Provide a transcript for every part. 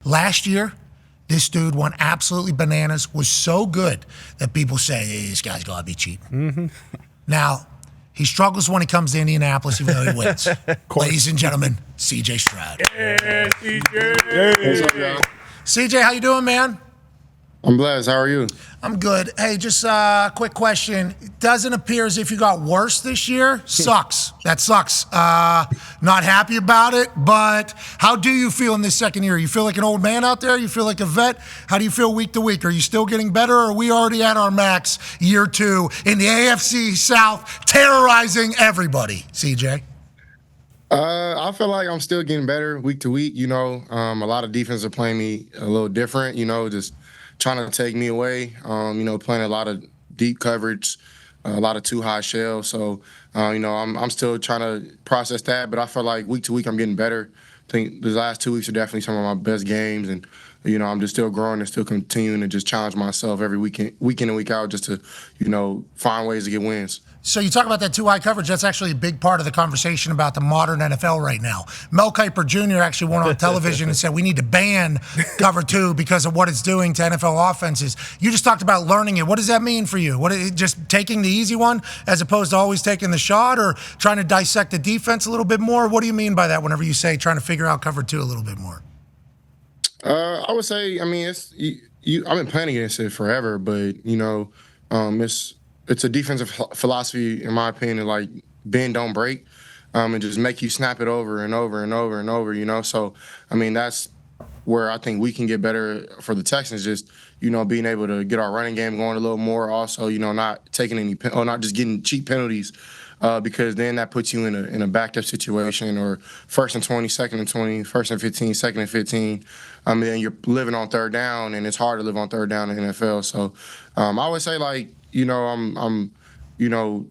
Last year, this dude went absolutely bananas, was so good that people say, hey, this guy's got to be cheating. Mm-hmm. Now, he struggles when he comes to Indianapolis, even though he wins. Ladies and gentlemen, C.J. Stroud. Yeah, CJ. What's up, y'all? C.J., how you doing, man? I'm blessed. How are you? I'm good. Hey, just a quick question. It doesn't appear as if you got worse this year. Sucks. That sucks. Not happy about it, but how do you feel in this second year? You feel like an old man out there? You feel like a vet? How do you feel week to week? Are you still getting better, or are we already at our max year 2 in the AFC South, terrorizing everybody, CJ? I feel like I'm still getting better week to week. A lot of defenses are playing me a little different, just trying to take me away, playing a lot of deep coverage, a lot of too high shell. So, I'm still trying to process that, but I feel like week to week I'm getting better. I think the last 2 weeks are definitely some of my best games, and I'm just still growing and still continuing to just challenge myself every week in and week out just to, find ways to get wins. So you talk about that too high coverage. That's actually a big part of the conversation about the modern NFL right now. Mel Kiper Jr. actually went on television and said we need to ban cover 2 because of what it's doing to NFL offenses. You just talked about learning it. What does that mean for you? Just taking the easy one as opposed to always taking the shot, or trying to dissect the defense a little bit more? What do you mean by that whenever you say trying to figure out cover 2 a little bit more? I would say, it's I've been playing against it forever, but it's a defensive philosophy, in my opinion, like bend, don't break, and just make you snap it over and over and over and over, So, that's where I think we can get better for the Texans, just, being able to get our running game going a little more. Also, not taking not just getting cheap penalties, because then that puts you in a backed up situation, or 1st and 20, 2nd and 20, 1st and 15, 2nd and 15. Then you're living on third down, and it's hard to live on third down in the NFL. So, I would say, like, I'm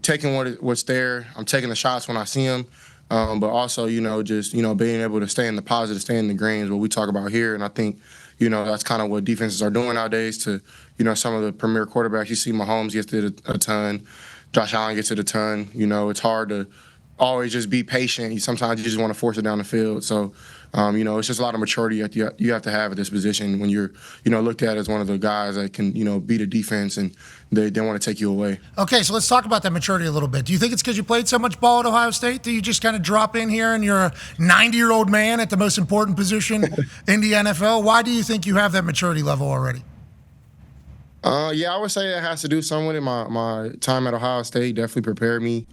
taking what's there. I'm taking the shots when I see them, but also, just being able to stay in the positive, stay in the green is what we talk about here. And I think, that's kind of what defenses are doing nowadays. To some of the premier quarterbacks, you see Mahomes gets it a ton, Josh Allen gets it a ton. It's hard to always just be patient. Sometimes you just want to force it down the field. So, it's just a lot of maturity you have to have at this position when you're, looked at as one of the guys that can, beat a defense and they want to take you away. Okay, so let's talk about that maturity a little bit. Do you think it's because you played so much ball at Ohio State that you just kind of drop in here and you're a 90-year-old man at the most important position in the NFL? Why do you think you have that maturity level already? Yeah, I would say it has to do something with it. My time at Ohio State definitely prepared me,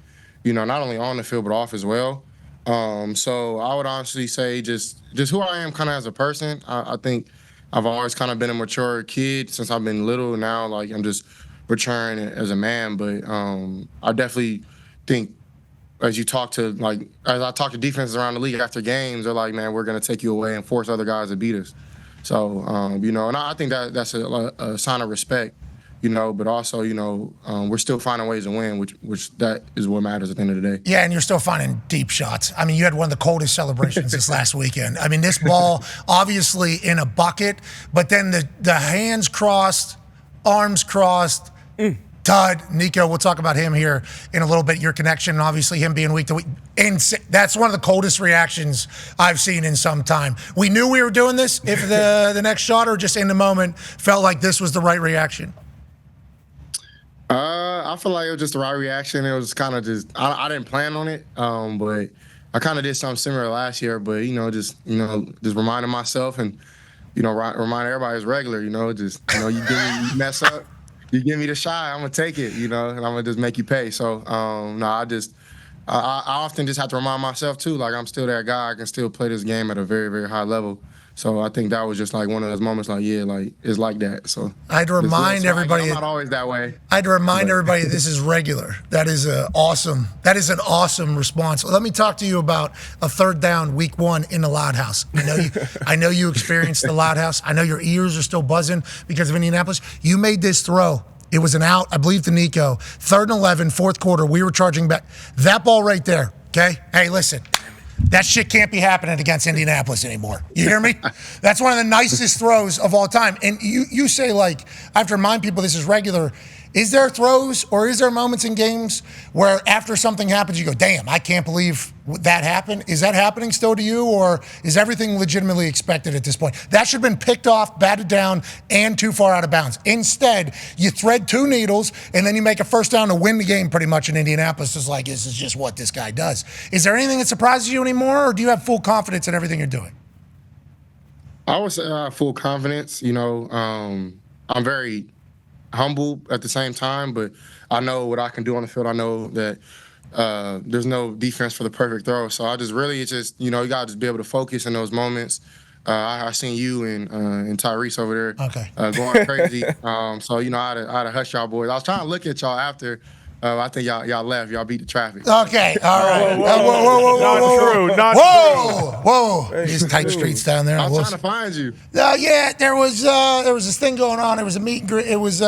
not only on the field but off as well. So I would honestly say just who I am kind of as a person. I think I've always kind of been a mature kid since I've been little. Now, like, I'm just maturing as a man. But I definitely think as I talk to defenses around the league after games, they're like, man, we're going to take you away and force other guys to beat us. So, and I think that's a sign of respect. But also, we're still finding ways to win, which that is what matters at the end of the day. Yeah, and you're still finding deep shots. You had one of the coldest celebrations this last weekend. This ball obviously in a bucket, but then the hands crossed, arms crossed, Todd, Nico, we'll talk about him here in a little bit, your connection, and obviously him being week to week. And that's one of the coldest reactions I've seen in some time. We knew we were doing this if the next shot, or just in the moment felt like this was the right reaction. I feel like it was just the right reaction. It was kind of just I didn't plan on it, but I kind of did something similar last year. But just reminding myself and remind everybody it's regular. You mess up, you give me the shot, I'm gonna take it. And I'm gonna just make you pay. So I often just have to remind myself too, like I'm still that guy. I can still play this game at a very, very high level. So I think that was just like one of those moments, like, yeah, like it's like that. So I had to remind everybody. I'm not always that way. I had to remind everybody this is regular. That is an awesome response. Let me talk to you about a third down week 1 in the Loud House. I know you experienced the Loud House. I know your ears are still buzzing because of Indianapolis. You made this throw. It was an out, I believe, to Nico. 3rd and 11, fourth quarter. We were charging back. That ball right there. Okay. Hey, listen. That shit can't be happening against Indianapolis anymore. You hear me? That's one of the nicest throws of all time. And you say, like, I have to remind people this is regular. Is there throws or is there moments in games where after something happens, you go, damn, I can't believe that happened? Is that happening still to you, or is everything legitimately expected at this point? That should have been picked off, batted down, and too far out of bounds. Instead, you thread two needles, and then you make a first down to win the game pretty much in Indianapolis. It's like, this is just what this guy does. Is there anything that surprises you anymore, or do you have full confidence in everything you're doing? I would say I have full confidence. I'm very humble at the same time, but I know what I can do on the field. I know that there's no defense for the perfect throw. So it's just, you got to just be able to focus in those moments. I seen you and Tyrese over there going crazy. So, I had to hush y'all boys. I was trying to look at y'all after. I think y'all left. Y'all beat the traffic. Okay, all right. Whoa. Not true. Whoa. These tight streets down there. I was trying to find you. Yeah, there was this thing going on. There was a meet and greet. It was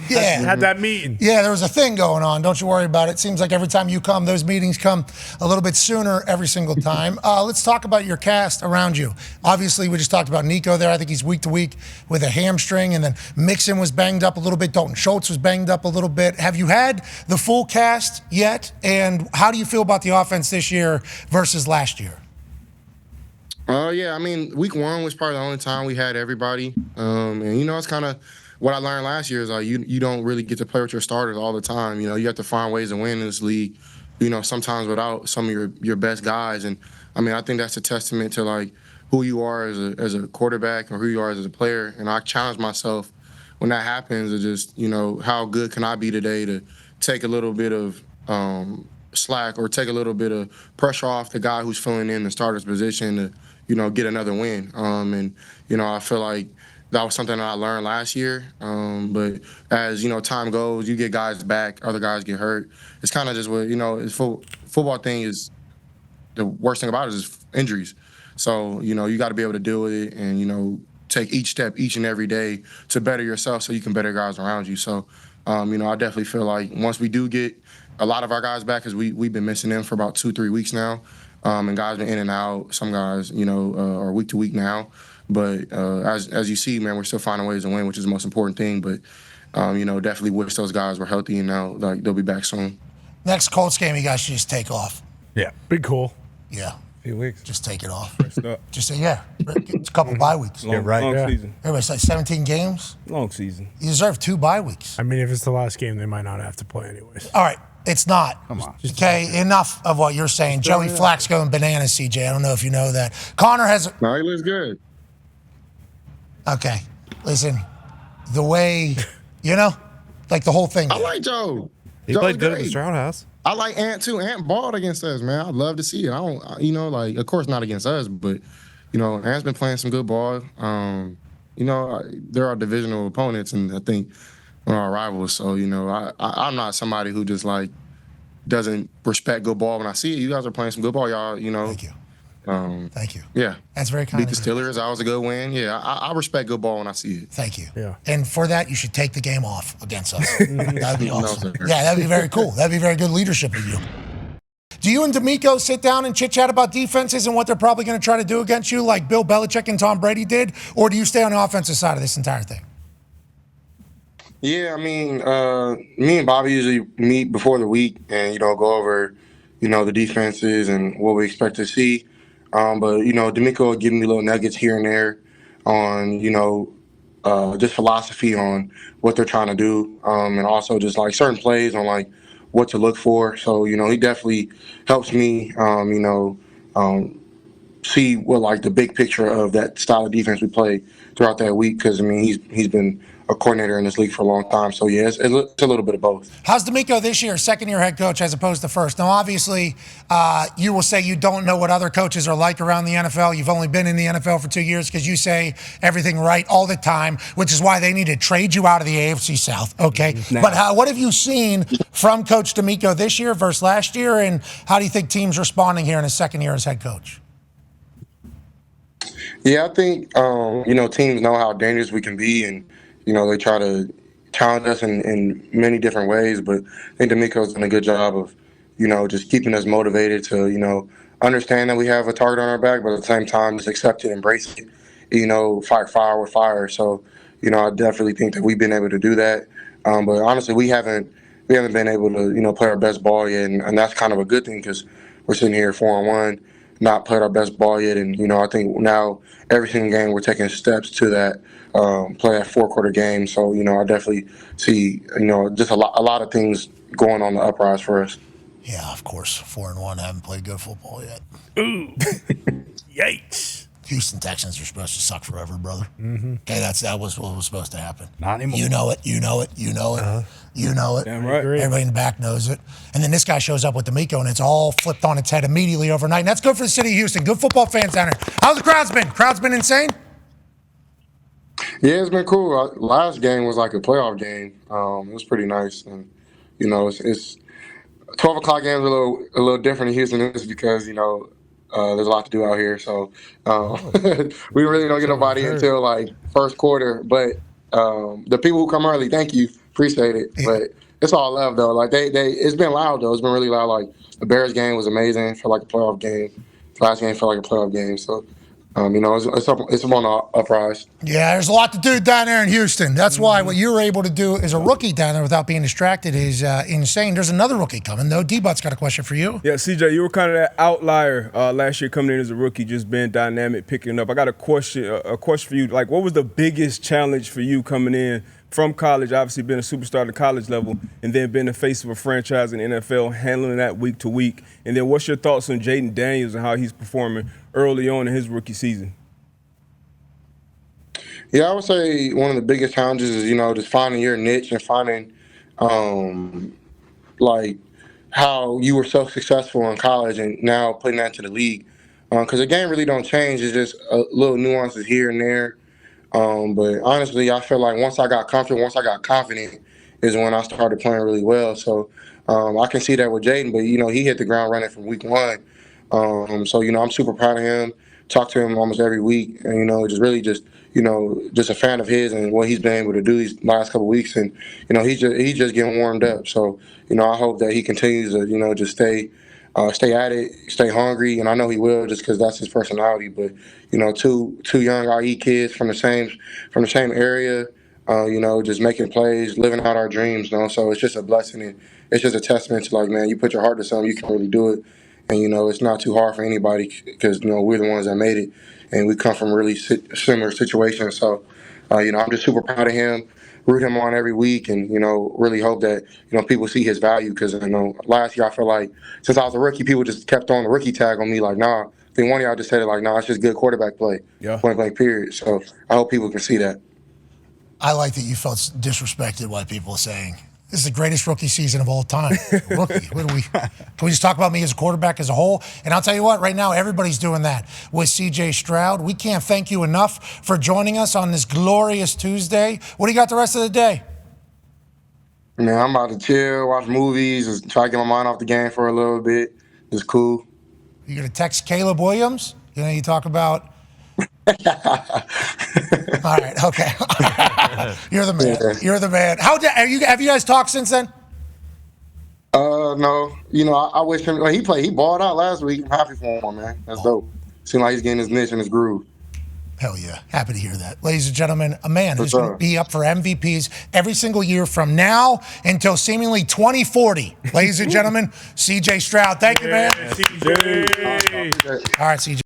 Had that meeting. Yeah, there was a thing going on. Don't you worry about it. Seems like every time you come, those meetings come a little bit sooner every single time. Let's talk about your cast around you. Obviously, we just talked about Nico there. I think he's week to week with a hamstring, and then Mixon was banged up a little bit. Dalton Schultz was banged up a little bit. Have you had the full cast yet? And how do you feel about the offense this year versus last year? Yeah, week one was probably the only time we had everybody. And it's kind of what I learned last year is you don't really get to play with your starters all the time. You have to find ways to win in this league, sometimes without some of your best guys. And I think that's a testament to who you are as a quarterback or who you are as a player. And I challenge myself when that happens to just, how good can I be today to take a little bit of slack or take a little bit of pressure off the guy who's filling in the starter's position to, get another win. I feel like that was something that I learned last year. But as, time goes, you get guys back, other guys get hurt. It's kind of just what, football thing is, the worst thing about it is injuries. So, you got to be able to deal with it and, take each step each and every day to better yourself so you can better guys around you. So, I definitely feel like once we do get a lot of our guys back, because we've been missing them for about 2-3 weeks now, and guys been in and out. Some guys, are week to week now. But as you see, man, we're still finding ways to win, which is the most important thing. But, definitely wish those guys were healthy, and now they'll be back soon. Next Colts game, you guys should just take off. Yeah, big cool. Yeah. Few weeks. Just take it off. Just say, it's a couple bye weeks. Long season. Everybody's like 17 games. Long season. You deserve 2 bye weeks. If it's the last game, they might not have to play anyways. All right. It's not. Come on. Okay, enough of what you're saying. Joey Flack's going bananas, CJ. I don't know if you know that. Connor has... No, he looks good. Okay. Listen, the way, the whole thing. I like Joe. He Joe played good great. at the Stroud house. I like Ant, too. Ant balled against us, man. I'd love to see it. Of course not against us, but, Ant's been playing some good ball. They're our divisional opponents, and I think one of our rivals. So, I'm not somebody who just, doesn't respect good ball when I see it. You guys are playing some good ball, y'all, Thank you. Thank you. Yeah. That's very kind Beat the Steelers. That was a good win. Yeah, I respect good ball when I see it. Thank you. Yeah. And for that, you should take the game off against us. That'd be awesome. No, Yeah, that'd be very cool. That'd be very good leadership of you. Do you and D'Amico sit down and chit-chat about defenses and what they're probably going to try to do against you like Bill Belichick and Tom Brady did? Or do you stay on the offensive side of this entire thing? Yeah, me and Bobby usually meet before the week and, go over, the defenses and what we expect to see. But D'Amico will give me little nuggets here and there on, just philosophy on what they're trying to do. And also just certain plays on what to look for. So, he definitely helps me, see what the big picture of that style of defense we play throughout that week. Because he's been a coordinator in this league for a long time. So yeah, it's a little bit of both. How's D'Amico this year, second-year head coach as opposed to first? Now, obviously, you will say you don't know what other coaches are like around the NFL. You've only been in the NFL for 2 years because you say everything right all the time, which is why they need to trade you out of the AFC South. Okay, but what have you seen from Coach D'Amico this year versus last year, and how do you think teams responding here in his second year as head coach? Yeah, I think teams know how dangerous we can be, and they try to challenge us in many different ways. But I think D'Amico's done a good job of just keeping us motivated to understand that we have a target on our back, but at the same time just accept it, embrace it, fight fire with fire. So I definitely think that we've been able to do that. But honestly, we haven't been able to play our best ball yet, and that's kind of a good thing because we're sitting here 4-1, not played our best ball yet, and I think now every single game we're taking steps to that. Play that 4-quarter game, so I definitely see just a lot of things going on the uprise for us. Yeah, of course, 4-1, haven't played good football yet. Ooh, yikes! Houston Texans are supposed to suck forever, brother. Mm-hmm. Okay, that was what was supposed to happen. Not anymore. You know it. You know it. You know it. You know it. Damn right. Everybody in the back knows it. And then this guy shows up with D'Amico, and it's all flipped on its head immediately overnight. And that's good for the city of Houston. Good football fans down here. How's the crowd's been? Crowd's been insane? Yeah, it's been cool. Last game was like a playoff game. It was pretty nice, and it's 12 o'clock games are a little different in Houston just because there's a lot to do out here. So we really don't get nobody until like first quarter. But the people who come early, thank you, appreciate it. Yeah. But it's all love though. Like it's been loud though. It's been really loud. Like the Bears game was amazing. Felt like a playoff game. The last game felt like a playoff game. So. It's on the uprise. Yeah, there's a lot to do down there in Houston. That's why what you were able to do as a rookie down there without being distracted is insane. There's another rookie coming, though. D-But's got a question for you. Yeah, CJ, you were kind of that outlier last year coming in as a rookie, just being dynamic, picking up. I got a question for you. Like, what was the biggest challenge for you coming in from college, obviously being a superstar at the college level, and then being the face of a franchise in the NFL, handling that week to week? And then what's your thoughts on Jayden Daniels and how he's performing early on in his rookie season? Yeah, I would say one of the biggest challenges is, just finding your niche and finding, like, how you were so successful in college and now putting that to the league. Because the game really don't change. It's just little nuances here and there. But honestly, I feel like once I got comfortable, once I got confident, is when I started playing really well. So I can see that with Jayden, but he hit the ground running from week one. So I'm super proud of him. Talk to him almost every week, and just a fan of his and what he's been able to do these last couple of weeks. And he's just getting warmed up. So I hope that he continues to just stay at it, stay hungry, and I know he will just because that's his personality. But two young IE kids from the same area, just making plays, living out our dreams. So it's just a blessing, and it's just a testament to, like, man, you put your heart to something, you can really do it, and it's not too hard for anybody because we're the ones that made it, and we come from really similar situations. So I'm just super proud of him. Root him on every week, and really hope that people see his value, because last year I feel like since I was a rookie, people just kept throwing the rookie tag on me, like, nah. I think one of y'all just said it, like, nah, it's just good quarterback play, point blank period. So I hope people can see that. I like that you felt disrespected by people saying this is the greatest rookie season of all time. Rookie, can we just talk about me as a quarterback as a whole? And I'll tell you what, right now everybody's doing that with CJ Stroud. We can't thank you enough for joining us on this glorious Tuesday. What do you got the rest of the day? Man, I'm about to chill, watch movies, just try to get my mind off the game for a little bit. It's cool. You gonna text Caleb Williams? You talk about. All right, okay. You're the man. Yeah. You're the man. Have you guys talked since then? No. I wish him. Like, he balled out last week. I'm happy for him, man. That's dope. Seems like he's getting his niche and his groove. Hell yeah. Happy to hear that. Ladies and gentlemen, a man who's going to be up for MVPs every single year from now until seemingly 2040. Ladies and gentlemen, CJ Stroud. Thank you, man. CJ. All right, CJ.